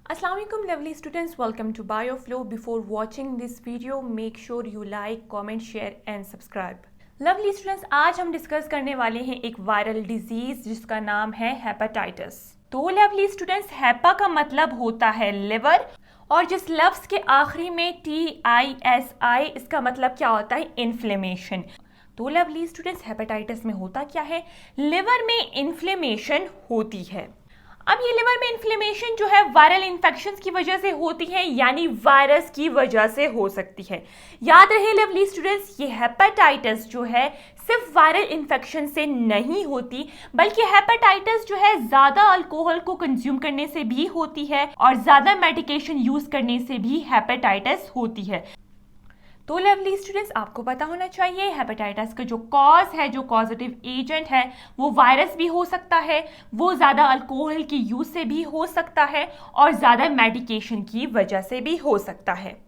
Assalamualaikum lovely students, welcome to BioFlow. Before watching this video, make sure you like, comment, share and subscribe. lovely students, आज हम discuss करने वाले हैं एक viral disease जिसका नाम है हेपेटाइटिस। तो lovely students, हेपा का मतलब होता है लिवर और जिस लफ्ज के आखिरी में TISI इसका मतलब क्या होता है, इन्फ्लेमेशन। तो lovely students, हेपेटाइटिस में होता क्या है, लिवर में इन्फ्लेमेशन होती है। अब ये लिवर में इन्फ्लेमेशन जो है वायरल इन्फेक्शंस की वजह से होती है, यानी वायरस की वजह से हो सकती है। याद रहे लवली स्टूडेंट्स, ये हेपेटाइटिस जो है सिर्फ वायरल इन्फेक्शन से नहीं होती, बल्कि हेपेटाइटिस जो है ज्यादा अल्कोहल को कंज्यूम करने से भी होती है और ज्यादा मेडिकेशन यूज करने से भी हेपेटाइटिस होती है। तो लवली स्टूडेंट्स, आपको पता होना चाहिए हेपेटाइटिस का जो कॉज है, जो कॉजेटिव एजेंट है, वो वायरस भी हो सकता है, वो ज़्यादा अल्कोहल की यूज से भी हो सकता है और ज़्यादा मेडिकेशन की वजह से भी हो सकता है।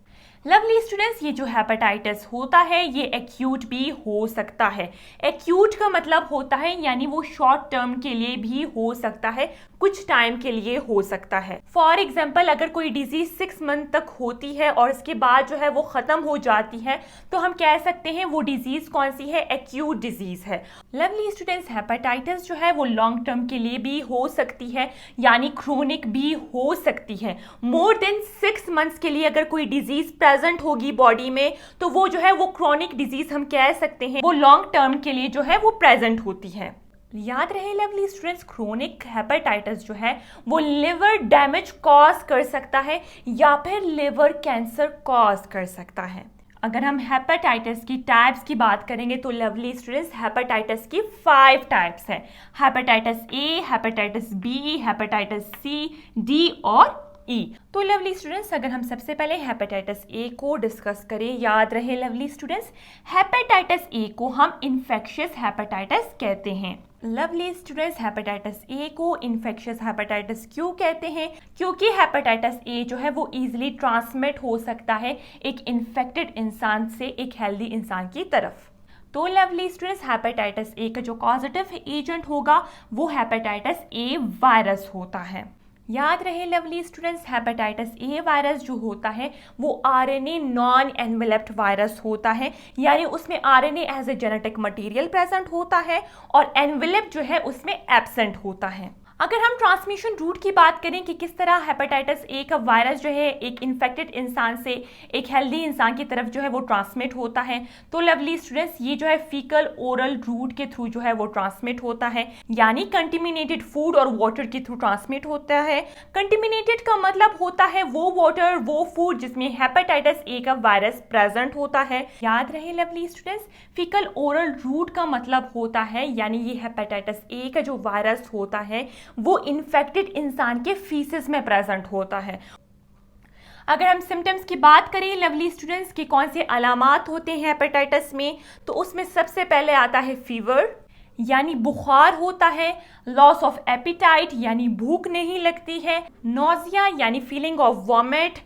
लवली स्टूडेंट्स, ये जो हेपेटाइटिस होता है ये एक्यूट भी हो सकता है। एक्यूट का मतलब होता है यानी वो शॉर्ट टर्म के लिए भी हो सकता है, कुछ टाइम के लिए हो सकता है। फॉर एग्जाम्पल, अगर कोई डिजीज 6 मंथ तक होती है और इसके बाद जो है वो खत्म हो जाती है, तो हम कह सकते हैं वो डिजीज कौन सी है, एक्यूट डिजीज है। लवली स्टूडेंट्स, हेपेटाइटिस जो है वो लॉन्ग टर्म के लिए भी हो सकती है, यानी क्रोनिक भी हो सकती है। मोर देन 6 मंथ्स के लिए अगर कोई डिजीज प्रेजेंट होगी बॉडी में, तो वो जो है वो क्रोनिक डिजीज हम कह सकते हैं, वो लॉन्ग टर्म के लिए जो है वो प्रेजेंट होती है। याद रहे लवली स्टूडेंट्स, क्रोनिक हेपेटाइटिस जो है वो लिवर डैमेज कॉज कर सकता है या फिर लिवर कैंसर कॉज कर सकता है। अगर हम हेपेटाइटिस की टाइप्स की बात करेंगे तो लवली स्टूडेंट्स, हेपेटाइटिस की 5 टाइप्स है। Hepatitis A, hepatitis B, hepatitis C, D और ई। तो लवली स्टूडेंट्स, अगर हम सबसे पहले हेपेटाइटिस ए को डिस्कस करें, याद रहे लवली स्टूडेंट्स, हेपेटाइटिस ए को हम इन्फेक्शियस हेपेटाइटिस कहते हैं। लवली स्टूडेंट्स, हेपेटाइटिस ए को इन्फेक्शियस हेपेटाइटिस क्यों कहते हैं? क्योंकि हेपेटाइटिस ए जो है वो इजीली ट्रांसमिट हो सकता है एक इन्फेक्टेड इंसान से एक हेल्दी इंसान की तरफ। तो लवली स्टूडेंट्स, हेपेटाइटिस ए का जो कॉजेटिव एजेंट होगा वो हेपेटाइटिस ए वायरस होता है। याद रहे lovely students, hepatitis A virus जो होता है वो आरएनए नॉन एनवेलप्ड वायरस होता है, यानी उसमें RNA as a genetic material present होता है और एनवेलप जो है उसमें एब्सेंट होता है। अगर हम ट्रांसमिशन रूट की बात करें कि किस तरह हेपेटाइटिस ए का वायरस जो है एक इन्फेक्टेड इंसान से एक हेल्दी इंसान की तरफ जो है वो ट्रांसमिट होता है, तो लवली स्टूडेंट्स, ये जो है फीकल ओरल रूट के थ्रू जो है वो ट्रांसमिट होता है, यानी कंटेमिनेटेड फूड और वाटर के थ्रू ट्रांसमिट होता है। कंटेमिनेटेड का मतलब होता है वो वाटर, वो फूड जिसमें हेपेटाइटिस ए का वायरस प्रेजेंट होता है। याद रहे lovely students, faecal oral route का मतलब होता है यानी ये हेपेटाइटिस ए का जो वायरस होता है वो इन्फेक्टेड इंसान के फीसेस में प्रेजेंट होता है। अगर हम सिम्टम्स की बात करें लवली स्टूडेंट्स कि कौन से अलामात होते हैं हेपेटाइटिस में, तो उसमें सबसे पहले आता है फीवर, यानी बुखार होता है, लॉस ऑफ एपिटाइट यानी भूख नहीं लगती है, नोजिया यानी फीलिंग ऑफ वॉमिट,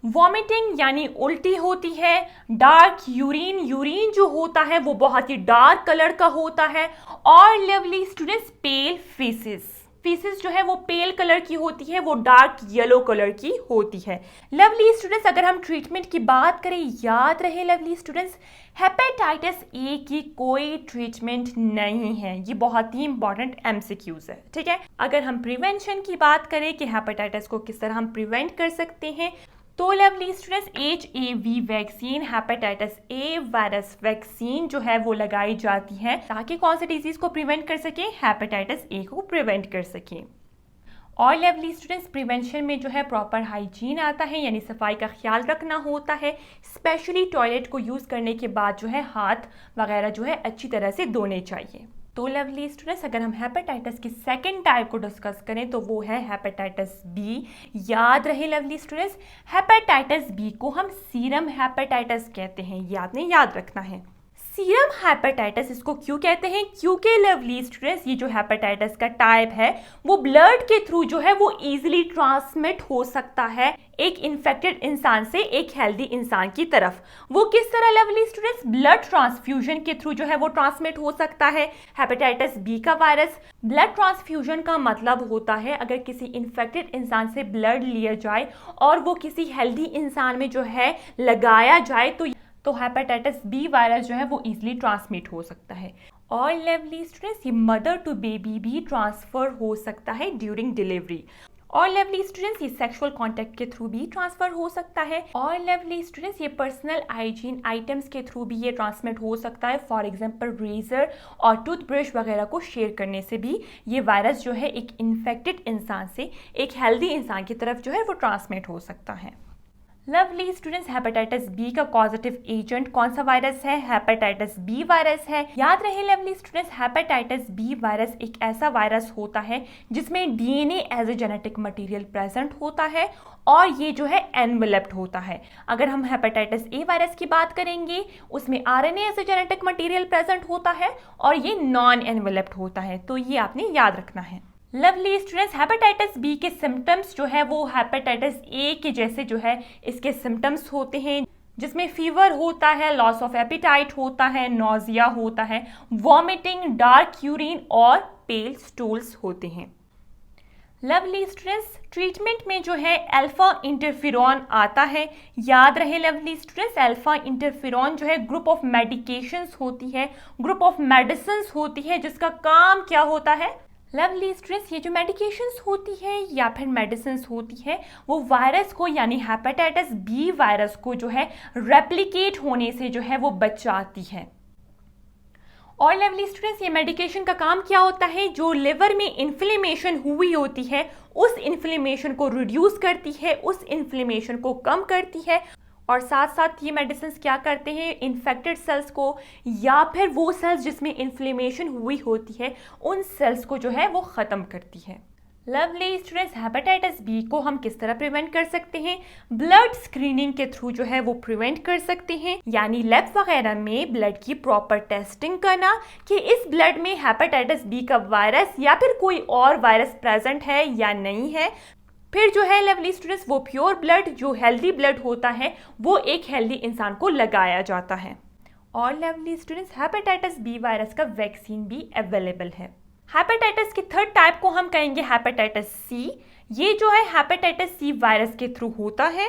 वॉमिटिंग यानी उल्टी होती है, डार्क यूरिन, यूरिन जो होता है वो बहुत ही डार्क कलर का होता है, और लवली स्टूडेंट्स, पेल फेसेस, फीसेस जो है वो पेल कलर की होती है, वो डार्क येलो कलर की होती है। लवली स्टूडेंट्स, अगर हम ट्रीटमेंट की बात करें, याद रहे लवली स्टूडेंट्स, हेपेटाइटिस ए की कोई ट्रीटमेंट नहीं है। ये बहुत ही इंपॉर्टेंट एमसीक्यूज है, ठीक है। अगर हम प्रिवेंशन की बात करें कि हेपेटाइटिस को किस तरह हम प्रिवेंट कर सकते हैं, तो lovely students, HAV vaccine, hepatitis A virus vaccine जो है वो लगाई जाती है ताकि कौन से डिजीज को प्रिवेंट कर सकें, हेपेटाइटिस ए को प्रिवेंट कर सकें। और लवली स्टूडेंट्स, प्रिवेंशन में जो है प्रॉपर हाइजीन आता है, यानी सफाई का ख्याल रखना होता है, स्पेशली टॉयलेट को यूज़ करने के बाद जो है हाथ वगैरह जो है अच्छी तरह से धोने चाहिए। तो लवली स्टूडेंट्स, अगर हम हेपेटाइटिस की सेकंड टाइप को डिस्कस करें तो वो है हेपेटाइटिस बी। याद रहे लवली स्टूडेंट्स, हेपेटाइटिस बी को हम सीरम हेपेटाइटिस कहते हैं, ये आपने याद रखना है। सीरम हेपेटाइटिस इसको क्यों कहते हैं? क्योंकि लवली स्टूडेंट्स ये जो हेपेटाइटिस का टाइप है वो ब्लड के थ्रू जो है वो इजीली ट्रांसमिट हो सकता है एक इन्फेक्टेड इंसान से एक हेल्दी इंसान की तरफ। वो किस तरह लवली स्टूडेंट्स? ब्लड ट्रांसफ्यूजन के थ्रू जो है वो ट्रांसमिट हो सकता है हेपेटाइटिस बी का वायरस। ब्लड ट्रांसफ्यूजन का मतलब होता है अगर किसी इन्फेक्टेड इंसान से ब्लड लिया जाए और वो किसी हेल्दी इंसान में जो है लगाया जाए तो हेपेटाइटिस बी वायरस जो है वो इजीली ट्रांसमिट हो सकता है। और लवली स्टूडेंट्स ये मदर टू बेबी भी ट्रांसफर हो सकता है ड्यूरिंग डिलीवरी। और लवली स्टूडेंट्स ये सेक्सुअल कांटेक्ट के थ्रू भी ट्रांसफर हो सकता है। और लवली स्टूडेंट्स ये पर्सनल हाइजीन आइटम्स के थ्रू भी ये ट्रांसमिट हो सकता है। फॉर एग्जांपल रेजर और टूथब्रश वगैरह को शेयर करने से भी ये वायरस जो है एक इन्फेक्टेड इंसान से एक हेल्दी इंसान की तरफ जो है वो ट्रांसमिट हो सकता है। लवली स्टूडेंट्स हेपेटाइटिस बी का पॉजिटिव एजेंट कौन सा वायरस है? हेपेटाइटिस बी वायरस है। याद रहे lovely students hepatitis B virus एक ऐसा वायरस होता है जिसमें DNA as a genetic material present होता है और ये जो है एनवेलप्ड होता है। अगर हम हेपेटाइटिस ए वायरस की बात करेंगे उसमें RNA as a genetic material present होता है और ये नॉन एनवेलप्ड होता है, तो ये आपने याद रखना है। लवली स्टूडेंट्स हेपेटाइटिस बी के सिम्टम्स जो है वो हेपेटाइटिस ए के जैसे जो है इसके सिम्टम्स होते हैं जिसमें फीवर होता है, लॉस ऑफ एपिटाइट होता है, नोजिया होता है, वॉमिटिंग, डार्क यूरिन और पेल स्टूल्स होते हैं। लवली स्टूडेंट्स ट्रीटमेंट में जो है अल्फा इंटरफेरॉन आता है। याद रहे लवली स्टूडेंट्स अल्फा इंटरफेरॉन जो है ग्रुप ऑफ मेडिकेशंस होती है, ग्रुप ऑफ मेडिसिन्स होती है जिसका काम क्या होता है? लवली स्टूडेंट्स ये जो मेडिकेशंस होती है या फिर मेडिसिन्स होती है वो वायरस को यानी हेपेटाइटिस बी वायरस को जो है रेप्लिकेट होने से जो है वो बचाती है। और लवली स्टूडेंट्स ये मेडिकेशन का काम क्या होता है? जो लिवर में इन्फ्लेमेशन हुई होती है उस इन्फ्लेमेशन को रिड्यूस करती है, उस इन्फ्लेमेशन को कम करती है और साथ साथ ये मेडिसिन क्या करते हैं? इन्फेक्टेड सेल्स को या फिर वो सेल्स जिसमें इन्फ्लेमेशन हुई होती है उन सेल्स को जो है वो ख़त्म करती है। लवली स्टूडेंट्स हेपेटाइटिस बी को हम किस तरह प्रिवेंट कर सकते हैं? ब्लड स्क्रीनिंग के थ्रू जो है वो प्रिवेंट कर सकते हैं, यानी लैब वगैरह में ब्लड की प्रॉपर टेस्टिंग करना कि इस ब्लड में हेपेटाइटिस बी का वायरस या फिर कोई और वायरस प्रेजेंट है या नहीं है। फिर जो है लवली स्टूडेंट्स वो प्योर ब्लड जो हेल्दी ब्लड होता है वो एक हेल्दी इंसान को लगाया जाता है। और lovely students hepatitis B virus का वैक्सीन भी अवेलेबल है। हेपेटाइटिस की थर्ड टाइप को हम कहेंगे हेपेटाइटिस सी। ये जो है हेपेटाइटिस सी वायरस के थ्रू होता है।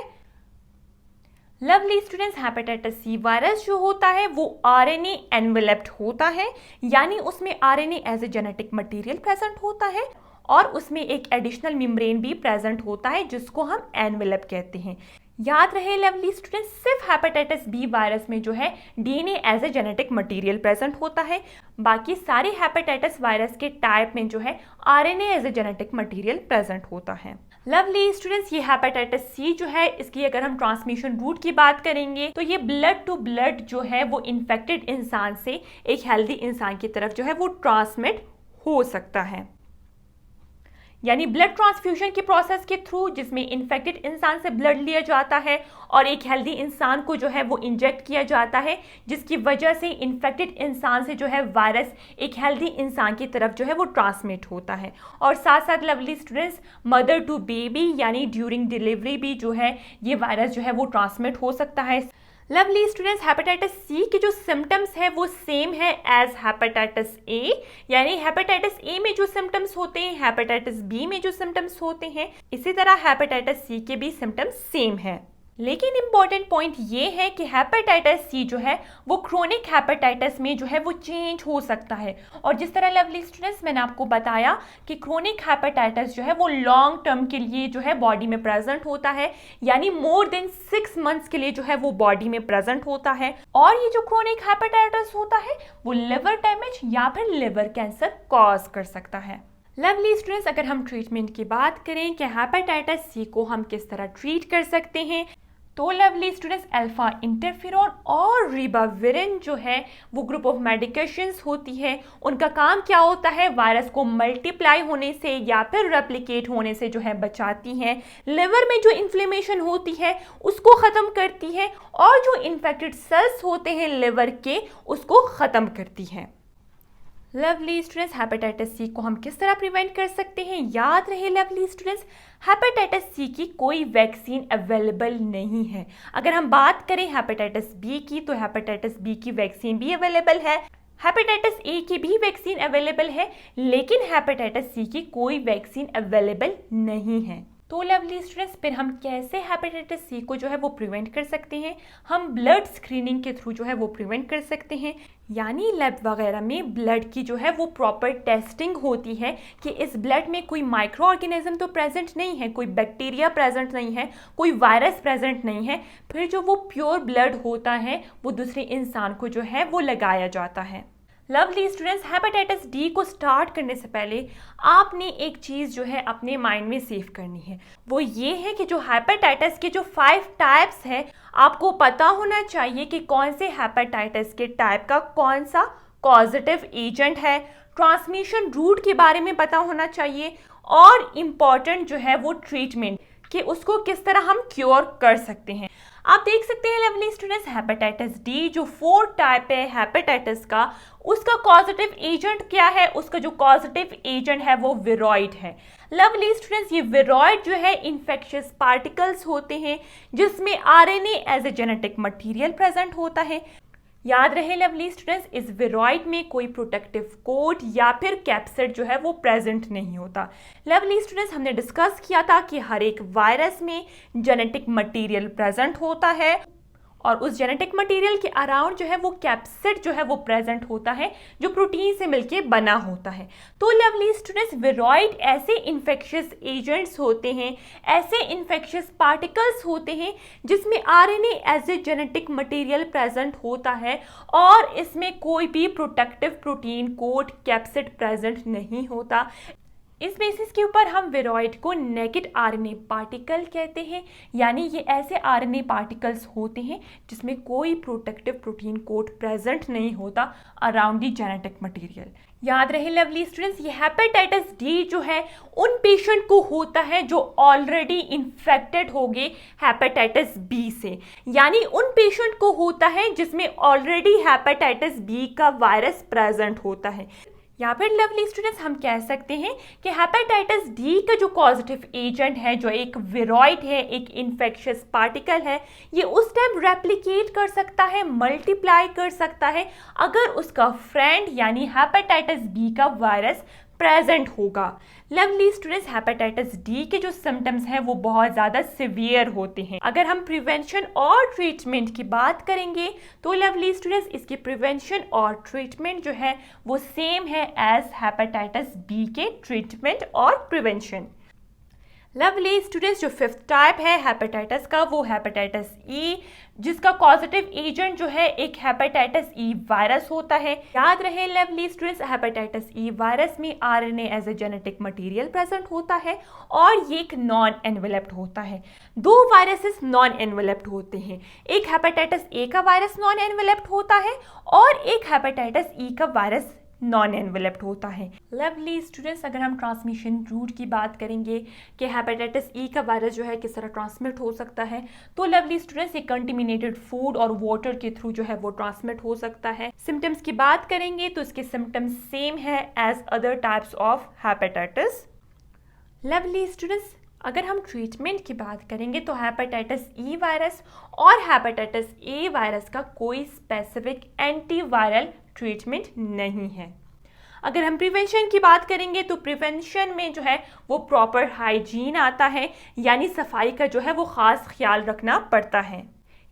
Lovely students hepatitis C virus जो होता है वो आरएनए एनवेलप्ड होता है, यानी उसमें RNA as a genetic material present होता है और उसमें एक एडिशनल मेम्ब्रेन भी प्रेजेंट होता है जिसको हम एनवेलप कहते हैं। याद रहे लवली स्टूडेंट्स सिर्फ हेपेटाइटिस बी वायरस में जो है DNA as a genetic material present होता है, बाकी सारे हेपेटाइटिस वायरस के टाइप में जो है RNA as a genetic material present होता है। लवली स्टूडेंट्स ये हेपेटाइटिस सी जो है इसकी अगर हम ट्रांसमिशन रूट की बात करेंगे तो ये ब्लड टू ब्लड जो है वो इन्फेक्टेड इंसान से एक हेल्दी इंसान की तरफ जो है वो ट्रांसमिट हो सकता है, यानी ब्लड ट्रांसफ्यूजन के प्रोसेस के थ्रू जिसमें इन्फेक्टेड इंसान से ब्लड लिया जाता है और एक हेल्दी इंसान को जो है वो इंजेक्ट किया जाता है जिसकी वजह से इन्फेक्टेड इंसान से जो है वायरस एक हेल्दी इंसान की तरफ जो है वो ट्रांसमिट होता है। और साथ साथ lovely students mother to baby यानी ड्यूरिंग डिलीवरी भी जो है ये वायरस जो है वो ट्रांसमिट हो सकता है। लवली स्टूडेंट्स हेपेटाइटिस सी के जो सिम्टम्स है वो सेम है एज हेपेटाइटिस ए, यानी हेपेटाइटिस ए में जो सिम्टम्स होते हैं हेपेटाइटिस बी में जो सिम्टम्स होते हैं इसी तरह हेपेटाइटिस सी के भी सिम्टम्स सेम है। लेकिन इम्पॉर्टेंट पॉइंट ये है कि हेपेटाइटिस सी जो है वो क्रोनिक हेपेटाइटिस में जो है वो चेंज हो सकता है। और जिस तरह लवली स्टूडेंट्स मैंने आपको बताया कि क्रोनिक हेपेटाइटिस जो है वो लॉन्ग टर्म के लिए जो है बॉडी में प्रेजेंट होता है, यानी मोर देन 6 मंथ्स के लिए जो है वो बॉडी में प्रेजेंट होता है। और ये जो क्रोनिक हेपेटाइटिस होता है वो लिवर डैमेज या फिर लिवर कैंसर कॉज कर सकता है। लवली स्टूडेंट्स अगर हम ट्रीटमेंट की बात करें कि हेपेटाइटिस सी को हम किस तरह ट्रीट कर सकते हैं तो लवली स्टूडेंट्स, अल्फा इंटरफेरॉन और रिबाविरिन जो है वो ग्रुप ऑफ मेडिकेशंस होती है। उनका काम क्या होता है? वायरस को मल्टीप्लाई होने से या फिर रेप्लिकेट होने से जो है बचाती हैं। लिवर में जो इन्फ्लेमेशन होती है उसको ख़त्म करती है और जो इन्फेक्टेड सेल्स होते हैं लिवर के उसको ख़त्म करती हैं। लवली स्टूडेंट्स, हेपेटाइटिस सी को हम किस तरह प्रिवेंट कर सकते हैं? याद रहे लवली स्टूडेंट्स, हेपेटाइटिस सी की कोई वैक्सीन अवेलेबल नहीं है। अगर हम बात करें हेपेटाइटिस बी की, तो हेपेटाइटिस बी की वैक्सीन भी अवेलेबल है। हेपेटाइटिस ए की भी वैक्सीन अवेलेबल है, लेकिन हेपेटाइटिस सी की कोई वैक्सीन अवेलेबल नहीं है। तो लवली स्टूडेंट्स, फिर हम कैसे हेपेटाइटिस सी को जो है वो प्रिवेंट कर सकते हैं? हम ब्लड स्क्रीनिंग के थ्रू जो है वो प्रिवेंट कर सकते हैं। यानी लैब वगैरह में ब्लड की जो है वो प्रॉपर टेस्टिंग होती है कि इस ब्लड में कोई माइक्रो ऑर्गेनिज्म तो प्रेजेंट नहीं है, कोई बैक्टीरिया प्रेजेंट नहीं है, कोई वायरस प्रेजेंट नहीं है। फिर जो वो प्योर ब्लड होता है वो दूसरे इंसान को जो है वो लगाया जाता है। लवली स्टूडेंट्स, हेपेटाइटिस डी को स्टार्ट करने से पहले आपने एक चीज़ जो है अपने माइंड में सेव करनी है। वो ये है कि जो हेपेटाइटिस के जो 5 टाइप्स है, आपको पता होना चाहिए कि कौन से हेपेटाइटिस के टाइप का कौन सा कॉजेटिव एजेंट है। ट्रांसमिशन रूट के बारे में पता होना चाहिए और इम्पॉर्टेंट जो है वो ट्रीटमेंट कि उसको किस तरह हम क्योर कर सकते हैं। आप देख सकते हैं लवली स्टूडेंट्स, हेपेटाइटिस डी जो 4 टाइप है हेपेटाइटिस का, उसका कॉजेटिव एजेंट क्या है? उसका जो कॉजेटिव एजेंट है वो विरॉइड है। लवली स्टूडेंट्स, ये विरॉइड जो है इन्फेक्शियस पार्टिकल्स होते हैं जिसमें RNA as a genetic material present होता है। याद रहे लवली स्टूडेंट्स, इस विरॉइड में कोई प्रोटेक्टिव कोट या फिर कैप्सिड जो है वो प्रेजेंट नहीं होता। लवली स्टूडेंट्स, हमने डिस्कस किया था कि हर एक वायरस में जेनेटिक मटेरियल प्रेजेंट होता है और उस जेनेटिक मटेरियल के अराउंड जो है वो कैप्सिड जो है वो प्रेजेंट होता है जो प्रोटीन से मिलके बना होता है। तो लवली स्टूडेंट्स, विरॉइड ऐसे इन्फेक्शियस एजेंट्स होते हैं, ऐसे इन्फेक्शियस पार्टिकल्स होते हैं जिसमें RNA as a genetic material present होता है और इसमें कोई भी protective protein coat capsid present नहीं होता। इस बेसिस के ऊपर हम विरॉइड को नेकेड आरएनए पार्टिकल कहते हैं। यानी ये ऐसे आरएनए पार्टिकल्स होते हैं जिसमें कोई प्रोटेक्टिव प्रोटीन कोट प्रेजेंट नहीं होता अराउंड द जेनेटिक मटेरियल। याद रहे लवली स्टूडेंट्स, ये हेपेटाइटिस डी जो है उन पेशेंट को होता है जो ऑलरेडी इन्फेक्टेड हो गए हेपेटाइटिस बी से। यानी उन पेशेंट को होता है जिसमें ऑलरेडी हेपेटाइटिस बी का वायरस प्रेजेंट होता है। या फिर लवली स्टूडेंट्स, हम कह सकते हैं कि हेपेटाइटिस डी का जो पॉजिटिव एजेंट है, जो एक विरॉइड है, एक इन्फेक्शियस पार्टिकल है, ये उस टाइम रेप्लिकेट कर सकता है, मल्टीप्लाई कर सकता है अगर उसका फ्रेंड यानी हेपेटाइटिस बी का वायरस प्रेजेंट होगा। लवली स्टूडेंट्स, हेपेटाइटिस डी के जो सिम्टम्स हैं वो बहुत ज़्यादा सिवियर होते हैं। अगर हम प्रिवेंशन और ट्रीटमेंट की बात करेंगे तो लवली स्टूडेंट्स, इसकी प्रिवेंशन और ट्रीटमेंट जो है वो सेम है एज हेपेटाइटिस बी के ट्रीटमेंट और प्रिवेंशन। लवली स्टूडेंट्स, जो 5th टाइप है हेपेटाइटिस का वो हेपेटाइटिस ई, जिसका पॉजिटिव एजेंट जो है एक हेपेटाइटिस ई वायरस होता है। याद रहे lovely students, hepatitis E virus में RNA as a genetic material present होता है और ये एक नॉन एनवेलप्ड होता है। 2 वायरसेस नॉन एनवेलप्ड होते हैं, एक हेपेटाइटिस ए का वायरस नॉन एनवेलप्ड होता है और एक हेपेटाइटिस ई का वायरस नॉन एनवेलप्ड होता है। लवली स्टूडेंट्स, अगर हम ट्रांसमिशन रूट की बात करेंगे कि हेपेटाइटिस ई का वायरस जो है किस तरह ट्रांसमिट हो सकता है, तो लवली स्टूडेंट्स, ये कंटेमिनेटेड फूड और वाटर के थ्रू जो है वो ट्रांसमिट हो सकता है। सिम्टम्स की बात करेंगे तो इसके सिम्टम्स सेम है as other types of hepatitis. Lovely students, अगर हम ट्रीटमेंट की बात करेंगे तो हेपेटाइटिस ई वायरस और हेपेटाइटिस ए वायरस का कोई स्पेसिफिक एंटीवायरल ट्रीटमेंट नहीं है। अगर हम प्रिवेंशन की बात करेंगे तो प्रिवेंशन में जो है वो प्रॉपर हाइजीन आता है, यानी सफाई का जो है वो ख़ास ख्याल रखना पड़ता है।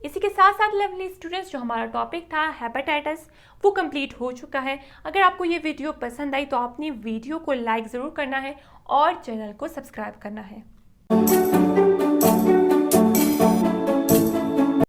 इसी के साथ साथ लवली स्टूडेंट्स, जो हमारा टॉपिक था हेपेटाइटिस वो कंप्लीट हो चुका है। अगर आपको ये वीडियो पसंद आई तो आपने वीडियो को लाइक ज़रूर करना है और चैनल को सब्सक्राइब करना है।